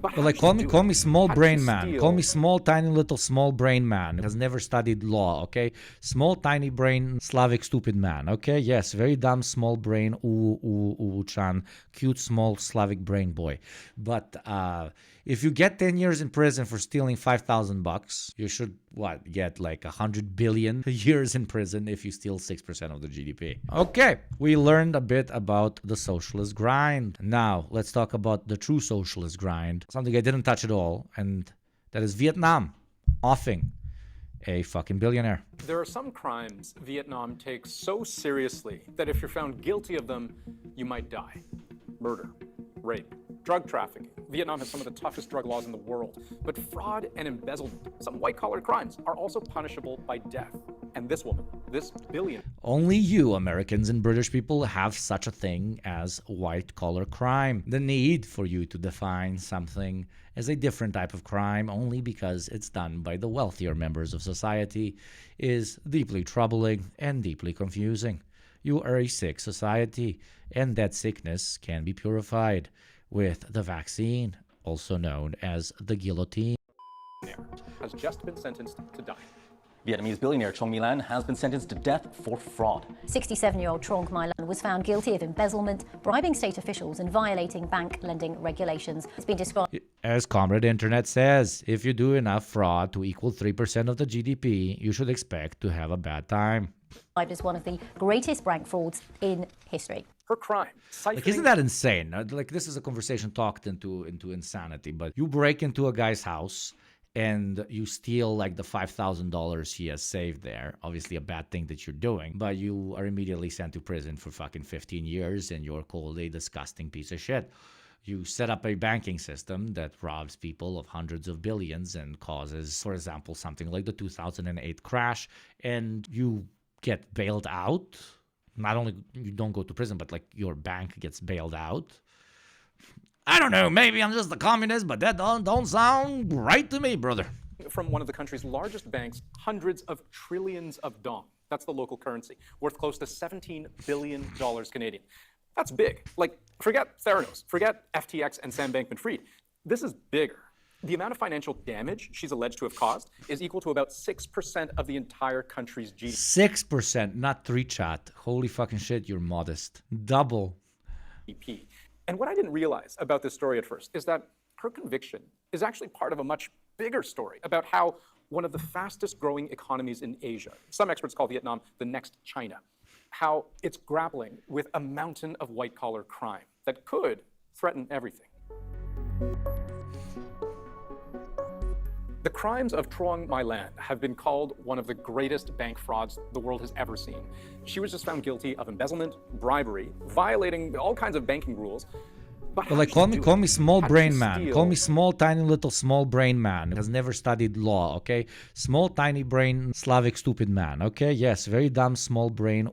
But like, call me small brain man. Call me small, tiny, little small brain man. Has never studied law, okay? Small, tiny brain, Slavic, stupid man, okay? Yes, very dumb, small brain, chan, cute, small, Slavic brain boy. But if you get 10 years in prison for stealing $5,000, you should, get like 100 billion years in prison if you steal 6% of the GDP. Okay, we learned a bit about the socialist grind. Now, let's talk about the true socialist grind. Something I didn't touch at all, and that is Vietnam offing a fucking billionaire. There are some crimes Vietnam takes so seriously that if you're found guilty of them, you might die. Murder, rape, drug trafficking. Vietnam has some of the toughest drug laws in the world. But fraud and embezzlement, some white-collar crimes, are also punishable by death. And this woman, this billionaire... Only you, Americans and British people, have such a thing as white-collar crime. The need for you to define something as a different type of crime only because it's done by the wealthier members of society is deeply troubling and deeply confusing. You are a sick society, and that sickness can be purified with the vaccine, also known as the guillotine. Has just been sentenced to die. Vietnamese billionaire Trong My Lan has been sentenced to death for fraud. 67-year-old Trong My Lan was found guilty of embezzlement, bribing state officials, and violating bank lending regulations. It's been described as Comrade Internet says, if you do enough fraud to equal 3% of the GDP, you should expect to have a bad time. as one of the greatest bank frauds in history. Her crime. Like, isn't that insane? Like, this is a conversation talked into insanity, but you break into a guy's house and you steal like the $5,000 he has saved there. Obviously a bad thing that you're doing, but you are immediately sent to prison for fucking 15 years and you're called a disgusting piece of shit. You set up a banking system that robs people of hundreds of billions and causes, for example, something like the 2008 crash, and you get bailed out. Not only you don't go to prison, but like your bank gets bailed out. I don't know, maybe I'm just a communist, but that don't sound right to me, brother. From one of the country's largest banks, hundreds of trillions of dong. That's the local currency, worth close to $17 billion Canadian. That's big. Like, forget Theranos, forget FTX and Sam Bankman-Fried. This is bigger. The amount of financial damage she's alleged to have caused is equal to about 6% of the entire country's GDP. 6%, not 3 chat. Holy fucking shit, you're modest. Double. And what I didn't realize about this story at first is that her conviction is actually part of a much bigger story about how one of the fastest growing economies in Asia, some experts call Vietnam the next China, how it's grappling with a mountain of white-collar crime that could threaten everything. The crimes of Trong My Lan have been called one of the greatest bank frauds the world has ever seen. She was just found guilty of embezzlement, bribery, violating all kinds of banking rules. But like, call me small brain man. Call me small, tiny, little small brain man. Has never studied law, okay? Small, tiny brain, Slavic, stupid man, okay? Yes, very dumb, small brain,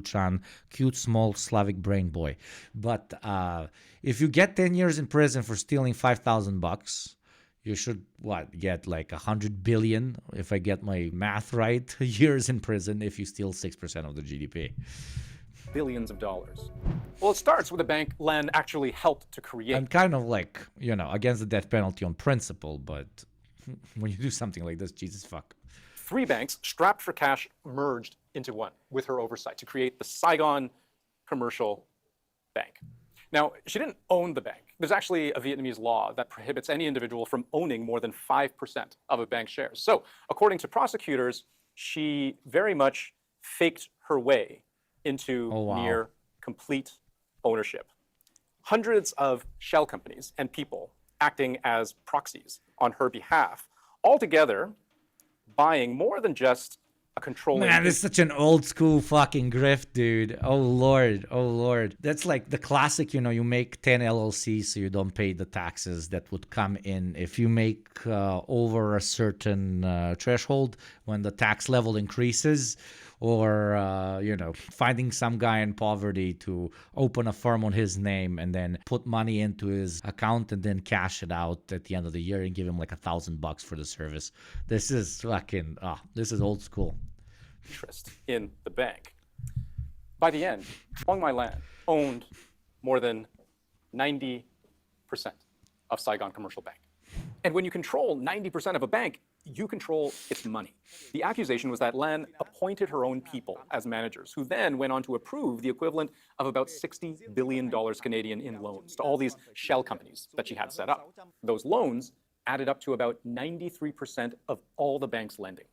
chan, cute, small, Slavic brain boy. But if you get 10 years in prison for stealing $5,000, you should, get like 100 billion, if I get my math right, years in prison if you steal 6% of the GDP. Billions of dollars. Well, it starts with a bank Lan actually helped to create. I'm kind of like, against the death penalty on principle, but when you do something like this, Jesus fuck. 3 banks strapped for cash merged into one with her oversight to create the Saigon Commercial Bank. Now, she didn't own the bank. There's actually a Vietnamese law that prohibits any individual from owning more than 5% of a bank's shares. So, according to prosecutors, she very much faked her way into near complete ownership. Hundreds of shell companies and people acting as proxies on her behalf, altogether buying more than just a controlling... Man, this is such an old school fucking grift, dude. Oh lord, oh lord. That's like the classic, you make 10 LLCs so you don't pay the taxes that would come in if you make over a certain threshold when the tax level increases. Or, finding some guy in poverty to open a firm on his name and then put money into his account and then cash it out at the end of the year and give him like $1,000 for the service. This is fucking, this is old school. Interest in the bank. By the end, Trong My Lan owned more than 90%. of Saigon Commercial Bank. And when you control 90% of a bank, you control its money. The accusation was that Lan appointed her own people as managers, who then went on to approve the equivalent of about $60 billion Canadian in loans to all these shell companies that she had set up. Those loans added up to about 93% of all the bank's lending.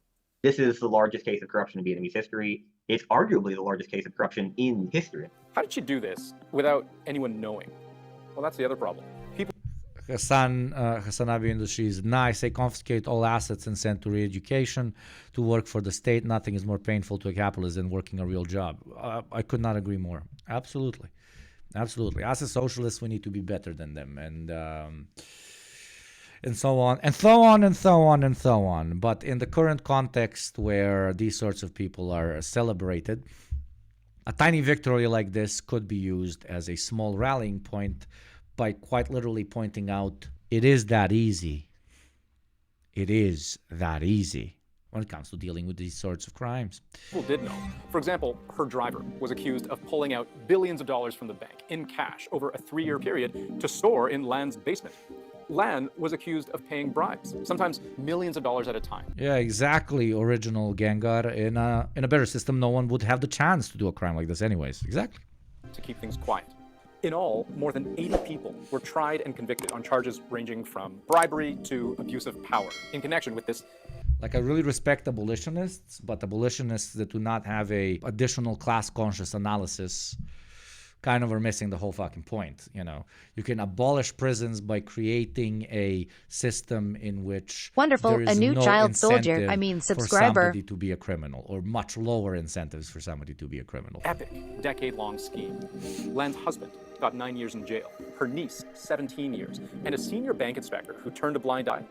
This is the largest case of corruption in Vietnamese history. It's arguably the largest case of corruption in history. How did she do this without anyone knowing? Well, that's the other problem. People Hasanabi Industries, nice. They confiscate all assets and send to re-education to work for the state. Nothing is more painful to a capitalist than working a real job. I could not agree more. Absolutely. Absolutely. As a socialist, we need to be better than them. And so on, and so on, and so on, and so on. But in the current context where these sorts of people are celebrated, a tiny victory like this could be used as a small rallying point by quite literally pointing out it is that easy. It is that easy when it comes to dealing with these sorts of crimes. People did know. For example, her driver was accused of pulling out billions of dollars from the bank in cash over a 3-year period to store in Lan's basement. Lan was accused of paying bribes, sometimes millions of dollars at a time. Yeah, exactly. Original Gengar. In a better system, no one would have the chance to do a crime like this anyways. Exactly. To keep things quiet. In all, more than 80 people were tried and convicted on charges ranging from bribery to abuse of power in connection with this. Like, I really respect abolitionists, but abolitionists that do not have a additional class-conscious analysis kind of are missing the whole fucking point. You know, you can abolish prisons by creating a system in which wonderful, there is a new no child soldier, incentive I mean for subscriber, somebody to be a criminal, or much lower incentives for somebody to be a criminal. Epic, decade-long scheme. Lan's husband got 9 years in jail, her niece 17 years, and a senior bank inspector who turned a blind eye,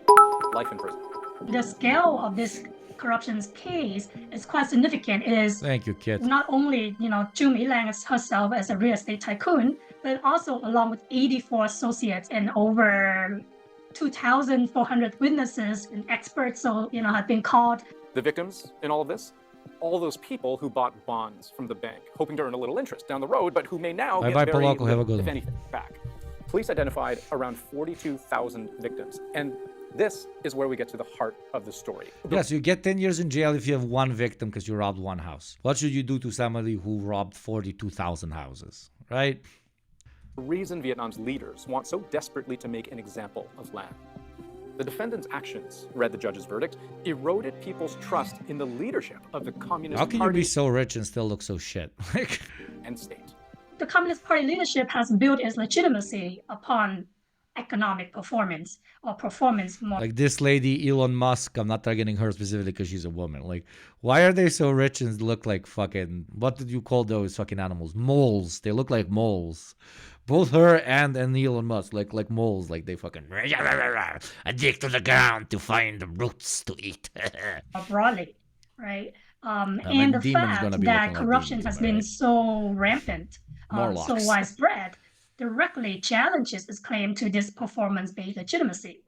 life in prison. The scale of this corruption case is quite significant. It is Thank you, kid. not only, Zhu Meilang herself as a real estate tycoon, but also along with 84 associates and over 2,400 witnesses and experts, have been called. The victims in all of this? All those people who bought bonds from the bank, hoping to earn a little interest down the road, but who may now Bye-bye, get very Polaco. Have a good if one. anything, back. Police identified around 42,000 victims, and this is where we get to the heart of the story. Yes, you get 10 years in jail if you have one victim because you robbed one house. What should you do to somebody who robbed 42,000 houses, right? The reason Vietnam's leaders want so desperately to make an example of Lan. The defendant's actions, read the judge's verdict, eroded people's trust in the leadership of the Communist How can Party you be so rich and still look so shit? and state. The Communist Party leadership has built its legitimacy upon economic performance or performance more. Like this lady, Elon Musk, I'm not targeting her specifically because she's a woman. Like, why are they so rich and look like fucking, what did you call those fucking animals? Moles. They look like moles. Both her and Elon Musk, like moles, like they fucking I dig to the ground to find the roots to eat. Broadly, right? mean, And the Demon's gonna fact be that looking like corruption Demon, has been right? so rampant, More so locks. widespread, directly challenges its claim to this performance-based legitimacy.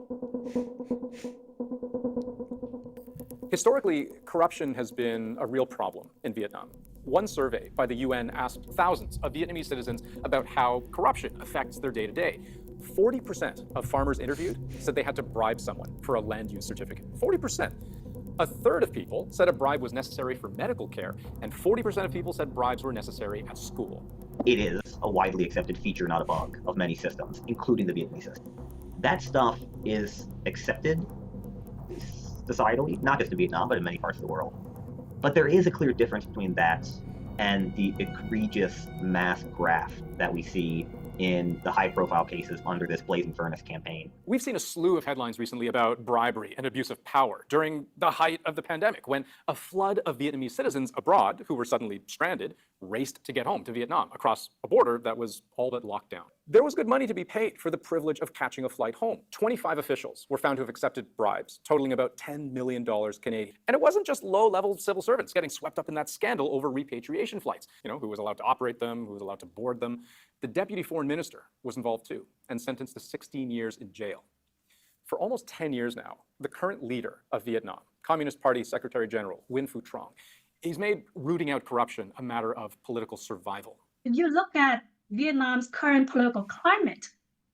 Historically, corruption has been a real problem in Vietnam. One survey by the UN asked thousands of Vietnamese citizens about how corruption affects their day-to-day. 40% of farmers interviewed said they had to bribe someone for a land use certificate. 40%. A third of people said a bribe was necessary for medical care, and 40% of people said bribes were necessary at school. It is a widely accepted feature, not a bug, of many systems, including the Vietnamese system. That stuff is accepted societally, not just in Vietnam, but in many parts of the world. But there is a clear difference between that and the egregious mass graft that we see in the high-profile cases under this Blazing Furnace campaign. We've seen a slew of headlines recently about bribery and abuse of power during the height of the pandemic, when a flood of Vietnamese citizens abroad who were suddenly stranded raced to get home to Vietnam across a border that was all but locked down. There was good money to be paid for the privilege of catching a flight home. 25 officials were found to have accepted bribes, totaling about $10 million Canadian. And it wasn't just low-level civil servants getting swept up in that scandal over repatriation flights, who was allowed to operate them, who was allowed to board them. The deputy foreign minister was involved too, and sentenced to 16 years in jail. For almost 10 years now, the current leader of Vietnam, Communist Party Secretary General Nguyen Phu Trong, he's made rooting out corruption a matter of political survival. If you look at Vietnam's current political climate,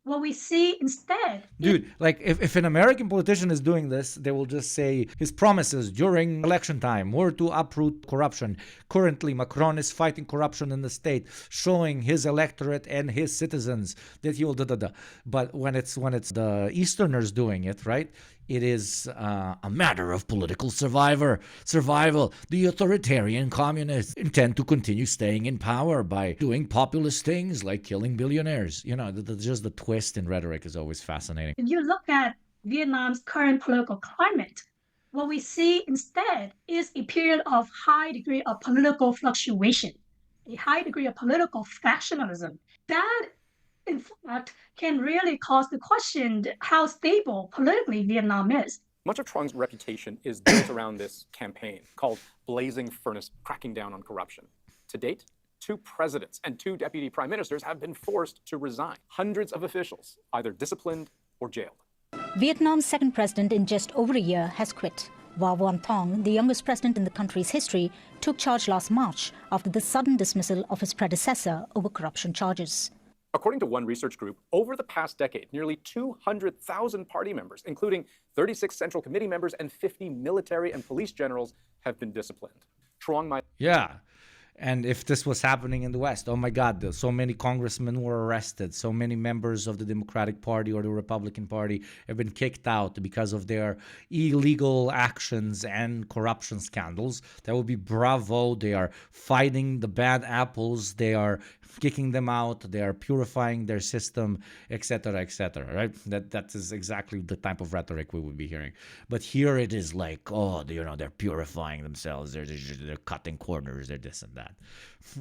What we see instead, Dude, like if an American politician is doing this, they will just say his promises during election time were to uproot corruption. Currently, Macron is fighting corruption in the state, showing his electorate and his citizens that he will da. But when it's the Easterners doing it, right? It is a matter of political survival. The authoritarian communists intend to continue staying in power by doing populist things like killing billionaires. You know, just the twist in rhetoric is always fascinating. if you look at Vietnam's current political climate, what we see instead is a period of high degree of political fluctuation, a high degree of political factionalism. That, in fact, can really cause the question how stable politically Vietnam is. Much of Truong's reputation is built around this campaign called Blazing Furnace, cracking down on corruption. To date, 2 presidents and 2 deputy prime ministers have been forced to resign. Hundreds of officials either disciplined or jailed. Vietnam's second president in just over a year has quit. Vo Van Thong, the youngest president in the country's history, took charge last March after the sudden dismissal of his predecessor over corruption charges. According to one research group, over the past decade, nearly 200,000 party members, including 36 Central Committee members and 50 military and police generals, have been disciplined. Truong might... Yeah. And if this was happening in the West, oh my God, so many congressmen were arrested. So many members of the Democratic Party or the Republican Party have been kicked out because of their illegal actions and corruption scandals. That would be bravo. They are fighting the bad apples. They are kicking them out. They are purifying their system, etc., right? That is exactly the type of rhetoric we would be hearing. But here it is like, oh, they're purifying themselves. They're cutting corners. They're this and that.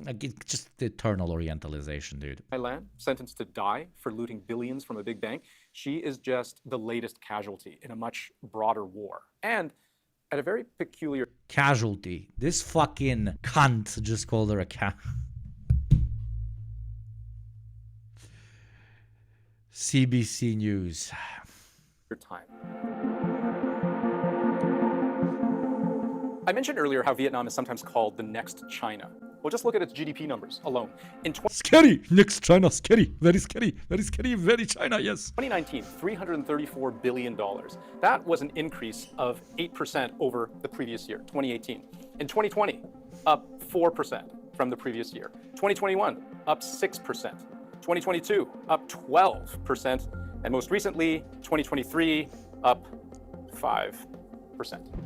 Like, it's just the eternal Orientalization, dude. Thailand, sentenced to die for looting billions from a big bank. She is just the latest casualty in a much broader war. And at a very peculiar... Casualty. This fucking cunt just called her a CBC News. time. I mentioned earlier how Vietnam is sometimes called the next China. Well, just look at its GDP numbers alone. In Scary! Next China, scary. Very scary. Very scary. Very China, yes. 2019, $334 billion. That was an increase of 8% over the previous year, 2018. In 2020, up 4% from the previous year. 2021, up 6%. 2022, up 12%. And most recently, 2023, up 5%.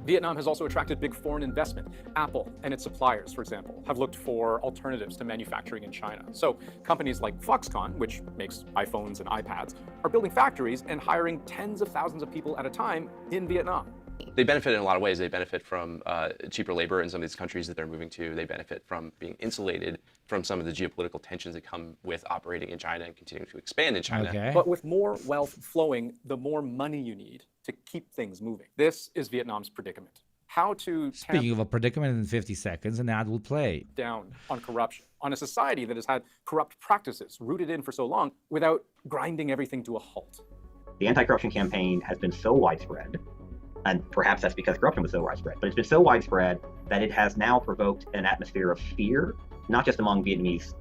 Vietnam has also attracted big foreign investment. Apple and its suppliers, for example, have looked for alternatives to manufacturing in China. So companies like Foxconn, which makes iPhones and iPads, are building factories and hiring tens of thousands of people at a time in Vietnam. They benefit in a lot of ways. They benefit from cheaper labor in some of these countries that they're moving to. They benefit from being insulated from some of the geopolitical tensions that come with operating in China and continuing to expand in China. Okay. But with more wealth flowing, the more money you need to keep things moving. This is Vietnam's predicament. How to Speaking of a predicament in 50 seconds, an ad will play. Down on corruption, on a society that has had corrupt practices rooted in for so long without grinding everything to a halt. The anti-corruption campaign has been so widespread, and perhaps that's because corruption was so widespread, but it's been so widespread that it has now provoked an atmosphere of fear, not just among Vietnamese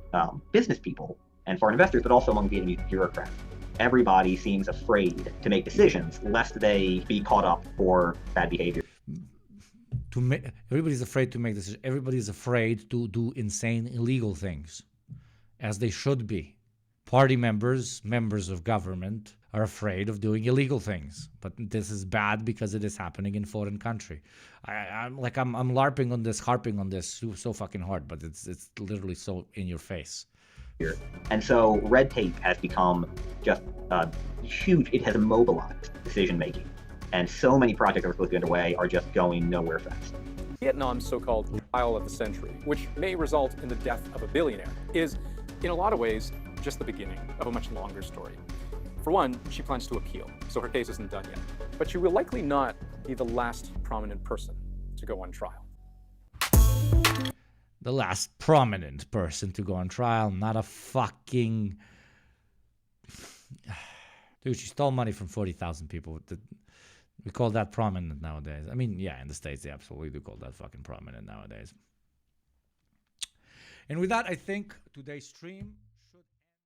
business people and foreign investors, but also among Vietnamese bureaucrats. Everybody seems afraid to make decisions lest they be caught up for bad behavior. Everybody's afraid to make decisions. Everybody's afraid to do insane, illegal things, as they should be. Party members of government, are afraid of doing illegal things. But this is bad because it is happening in foreign country. I'm LARPing on this, harping on this so fucking hard, but it's literally so in your face. And so red tape has become just huge. It has immobilized decision making. And so many projects that were supposed to be underway are just going nowhere fast. Vietnam's so-called trial of the century, which may result in the death of a billionaire, is in a lot of ways just the beginning of a much longer story. For one, she plans to appeal, so her case isn't done yet. But she will likely not be the last prominent person to go on trial. The last prominent person to go on trial, not a fucking... Dude, she stole money from 40,000 people. We call that prominent nowadays. I mean, yeah, in the States, they absolutely do call that fucking prominent nowadays. And with that, I think today's stream...